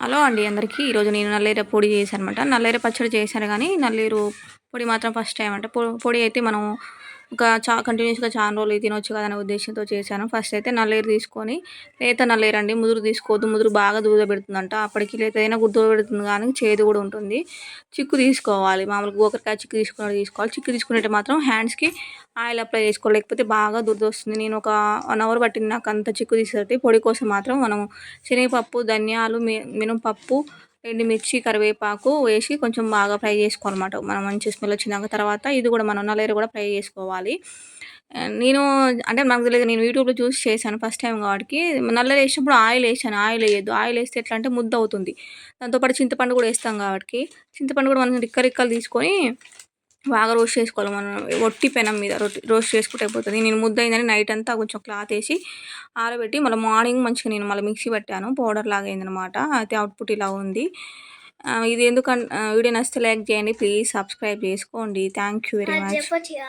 Hello అండి అందరికీ. ఈరోజు నేను నల్లేరు పొడి చేశాననమాట. నల్లేరు పచ్చడి చేశాను గానీ, నల్లేరు పొడి మాత్రం ఫస్ట్ టైం అంటే పొడి అయితే మనం ఒక కంటిన్యూస్‌గా చానా రోజులు తినొచ్చు కదా అనే ఉద్దేశ్యంతో చేశాను. ఫస్ట్ అయితే నల్లేరు తీసుకొని, లేత నల్లేరండి, ముదురు తీసుకోవద్దు. ముదురు బాగా దూదపెడుతుందంట. అప్పటికి లేతదైనా దూదపెడుతుంది కానీ చేదు కూడా ఉంటుంది. చిక్కు తీసుకోవాలి. మామూలుగా గోకరకాయ చిక్కు తీసుకున్నట్టు తీసుకోవాలి. చిక్కు తీసుకునేటి మాత్రం హ్యాండ్స్‌కి ఆయిల్ అప్లై చేసుకోవాలి. లేకపోతే బాగా దురదొస్తుంది. నేను ఒక 1 అవర్ పట్టింది నాకు అంత చిక్కు తీసేటి. పొడి కోసం మాత్రం మనం శనగపప్పు, ధనియాలు, మినపప్పు, ఎండుమిర్చి, కరివేపాకు వేసి కొంచెం బాగా ఫ్రై చేసుకోవాలన్నమాట. మనం మంచి స్మెల్ వచ్చినాక తర్వాత ఇది కూడా మనం నల్లేరు కూడా ఫ్రై చేసుకోవాలి. నేను అంటే నాకు తెలియదు. నేను యూట్యూబ్‌లో చూసి చేశాను ఫస్ట్ టైమ్ కాబట్టి. నల్లేరు ఏసినప్పుడు ఆయిల్ ఏసాను. ఆయిల్ ఎయొద్దు. ఆయిల్ ఏస్తే ఎట్లా అంటే ముద్ద అవుతుంది. దాంతో పాటు చింతపండు కూడా ఏస్తాం కాబట్టి, చింతపండు కూడా మనం రిక్కలు తీసుకొని బాగా రోస్ట్ చేసుకోవాలి. మనం ఒట్టి పెనం మీద రోస్ట్ చేసుకుంటే అయిపోతది. నేను ముద్ద అయిందని నైట్ అంతా కొంచెం క్లాత్ ఏసి ఆరబెట్టి మళ్ళీ మార్నింగ్ మంచిగా నేను మళ్ళీ మిక్సీ పట్టాను. పౌడర్ లాగా అయిందనమాట. అయితే అవుట్‌పుట్ ఇలా ఉంది. ఇది వీడియో నచ్చితే లైక్ చేయండి. ప్లీజ్ సబ్స్క్రైబ్ చేసుకోండి. Thank you very much.